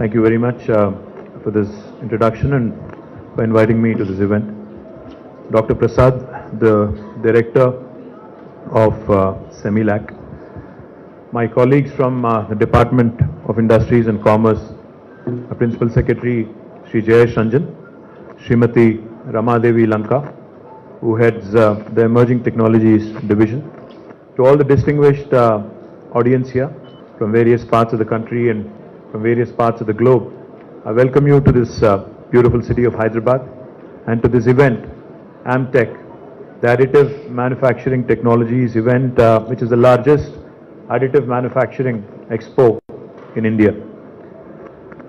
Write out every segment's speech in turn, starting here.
Thank you very much for this introduction and for inviting me to this event. Dr. Prasad, the Director of Semilac, my colleagues from the Department of Industries and Commerce, Principal Secretary Sri Jayesh Ranjan, Srimati Ramadevi Lanka, who heads the Emerging Technologies Division, to all the distinguished audience here from various parts of the country and from various parts of the globe. I welcome you to this beautiful city of Hyderabad and to this event, Amtech, the Additive Manufacturing Technologies event, which is the largest additive manufacturing expo in India.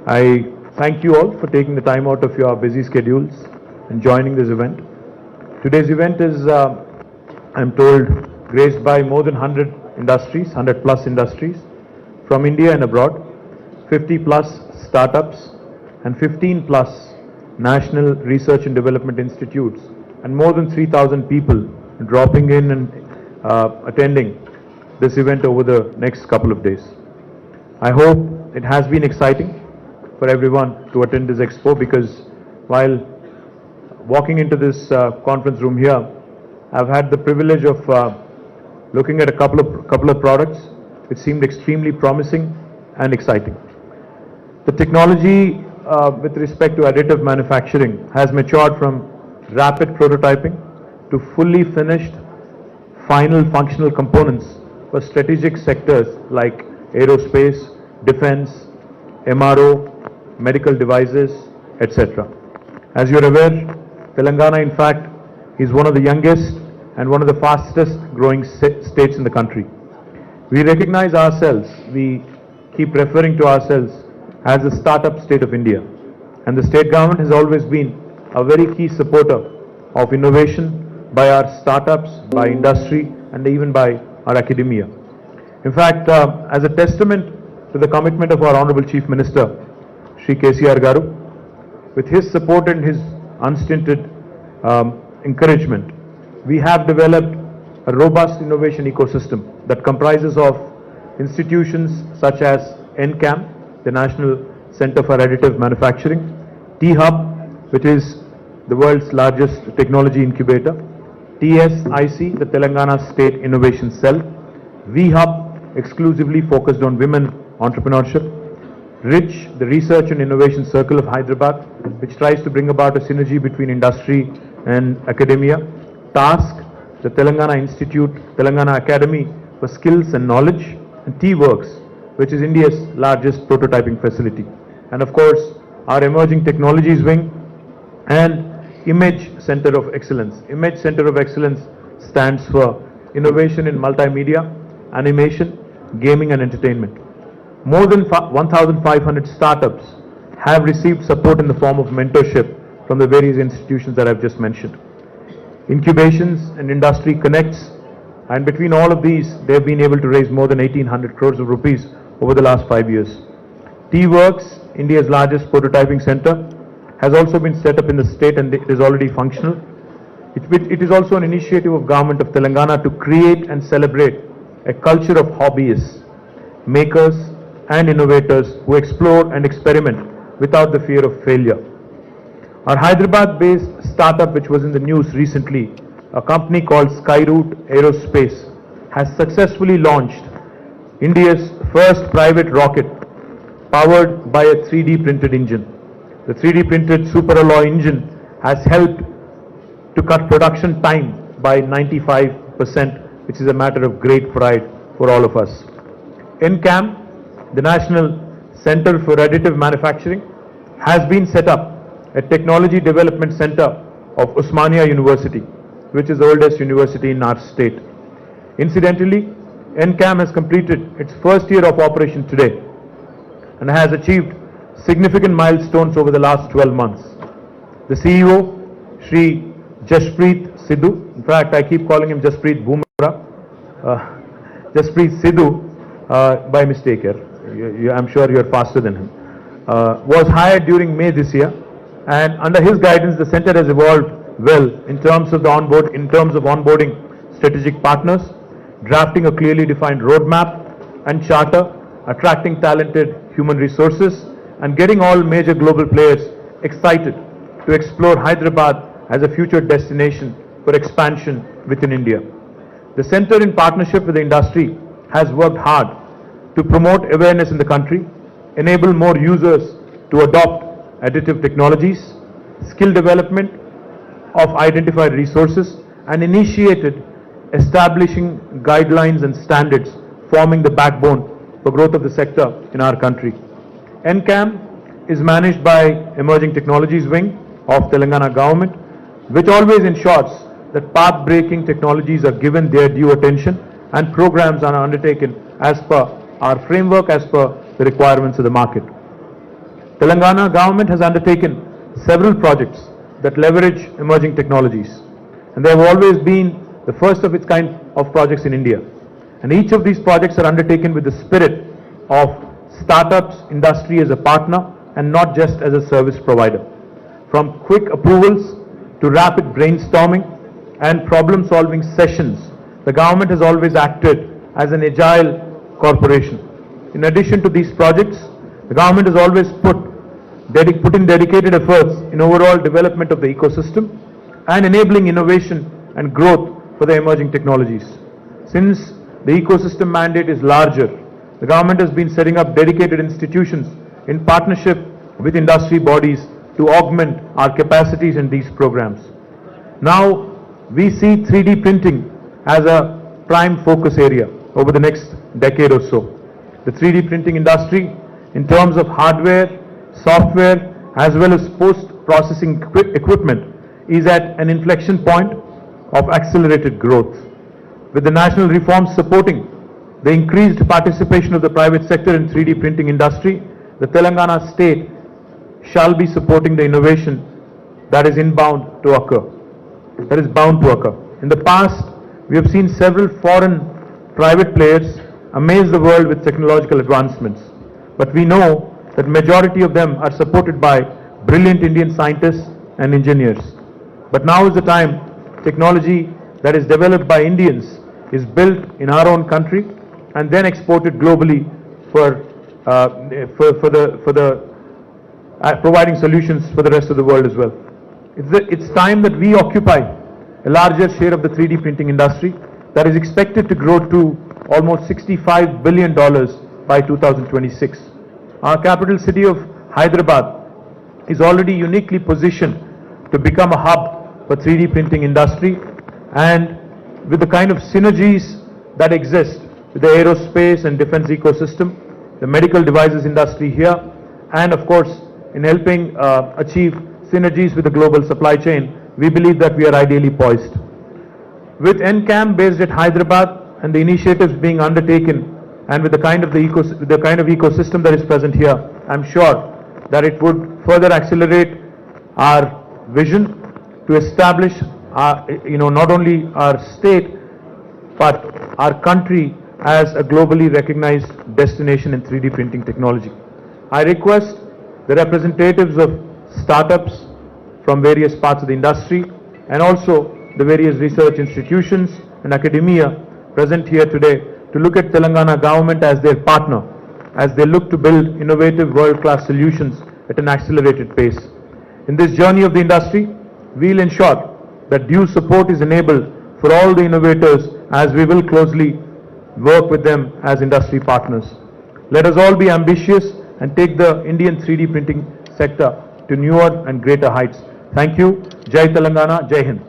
I thank you all for taking the time out of your busy schedules and joining this event. Today's event is, I'm told, graced by more than 100 industries, 100 plus industries from India and abroad, 50 plus startups and 15 plus national research and development institutes, and more than 3,000 people dropping in and attending this event over the next couple of days. I hope it has been exciting for everyone to attend this expo, because while walking into this conference room here, I've had the privilege of looking at a couple of products which seemed extremely promising and exciting. The technology with respect to additive manufacturing has matured from rapid prototyping to fully finished final functional components for strategic sectors like aerospace, defense, MRO, medical devices, etc. As you're aware, Telangana in fact is one of the youngest and one of the fastest growing states in the country. We recognize ourselves, we keep referring to ourselves as the startup state of India, and the state government has always been a very key supporter of innovation by our startups, by industry, and even by our academia. In fact, as a testament to the commitment of our Honorable Chief Minister, Shri KTR Garu, with his support and his unstinted encouragement, we have developed a robust innovation ecosystem that comprises of institutions such as NCAM, the National Center for Additive Manufacturing, T-Hub, which is the world's largest technology incubator, TSIC, the Telangana State Innovation Cell, V-Hub, exclusively focused on women entrepreneurship, RICH, the Research and Innovation Circle of Hyderabad, which tries to bring about a synergy between industry and academia, TASK, the Telangana Institute, Telangana Academy for Skills and Knowledge, and T-Works, which is India's largest prototyping facility. And of course, our Emerging Technologies Wing and Image Center of Excellence. Image Center of Excellence stands for Innovation in Multimedia, Animation, Gaming and Entertainment. More than 1,500 startups have received support in the form of mentorship from the various institutions that I've just mentioned. Incubations and industry connects, and between all of these, they've been able to raise more than 1,800 crores of rupees over the last 5 years. T-Works, India's largest prototyping center, has also been set up in the state and it is already functional. It is also an initiative of Government of Telangana to create and celebrate a culture of hobbyists, makers and innovators who explore and experiment without the fear of failure. Our Hyderabad-based startup, which was in the news recently, a company called Skyroot Aerospace, has successfully launched India's first private rocket powered by a 3D printed engine. The 3D printed superalloy engine has helped to cut production time by 95%, which is a matter of great pride for all of us. NCAM, the National Center for Additive Manufacturing, has been set up a technology development center of Osmania University, which is the oldest university in our state. Incidentally, NCAM has completed its first year of operation today and has achieved significant milestones over the last 12 months. The CEO, Shri Jaspreet Sidhu, in fact I keep calling him Jaspreet Bumrah, Jaspreet Sidhu by mistake here, I'm sure you're faster than him, was hired during May this year, and under his guidance the center has evolved well in terms of onboarding strategic partners, drafting a clearly defined roadmap and charter, attracting talented human resources, and getting all major global players excited to explore Hyderabad as a future destination for expansion within India. The center, in partnership with the industry, has worked hard to promote awareness in the country, enable more users to adopt additive technologies, skill development of identified resources, and initiated establishing guidelines and standards forming the backbone for growth of the sector in our country. NCAM is managed by Emerging Technologies Wing of Telangana government, which always ensures that path-breaking technologies are given their due attention and programs are undertaken as per our framework, as per the requirements of the market. Telangana government has undertaken several projects that leverage emerging technologies, and they have always been the first of its kind of projects in India. And each of these projects are undertaken with the spirit of startups, industry as a partner and not just as a service provider. From quick approvals to rapid brainstorming and problem-solving sessions, the government has always acted as an agile corporation. In addition to these projects, the government has always put in dedicated efforts in overall development of the ecosystem and enabling innovation and growth for the emerging technologies. Since the ecosystem mandate is larger, the government has been setting up dedicated institutions in partnership with industry bodies to augment our capacities in these programs. Now, we see 3D printing as a prime focus area over the next decade or so. The 3D printing industry, in terms of hardware, software, as well as post-processing equipment, is at an inflection point of accelerated growth. With the national reforms supporting the increased participation of the private sector in 3D printing industry, the Telangana state shall be supporting the innovation that is bound to occur. In the past, we have seen several foreign private players amaze the world with technological advancements, but we know that majority of them are supported by brilliant Indian scientists and engineers. But now is the time technology that is developed by Indians is built in our own country and then exported globally for providing solutions for the rest of the world as well. It's time that we occupy a larger share of the 3D printing industry that is expected to grow to almost $65 billion by 2026. Our capital city of Hyderabad is already uniquely positioned to become a hub for 3D printing industry, and with the kind of synergies that exist with the aerospace and defense ecosystem, the medical devices industry here, and of course in helping achieve synergies with the global supply chain, we believe that we are ideally poised. With NCAM based at Hyderabad and the initiatives being undertaken and with the kind of ecosystem that is present here, I'm sure that it would further accelerate our vision to establish not only our state but our country as a globally recognized destination in 3D printing technology. I request the representatives of startups from various parts of the industry and also the various research institutions and academia present here today to look at Telangana government as their partner as they look to build innovative world-class solutions at an accelerated pace. In this journey of the industry, we'll ensure that due support is enabled for all the innovators as we will closely work with them as industry partners. Let us all be ambitious and take the Indian 3D printing sector to newer and greater heights. Thank you. Jai Telangana, Jai Hind.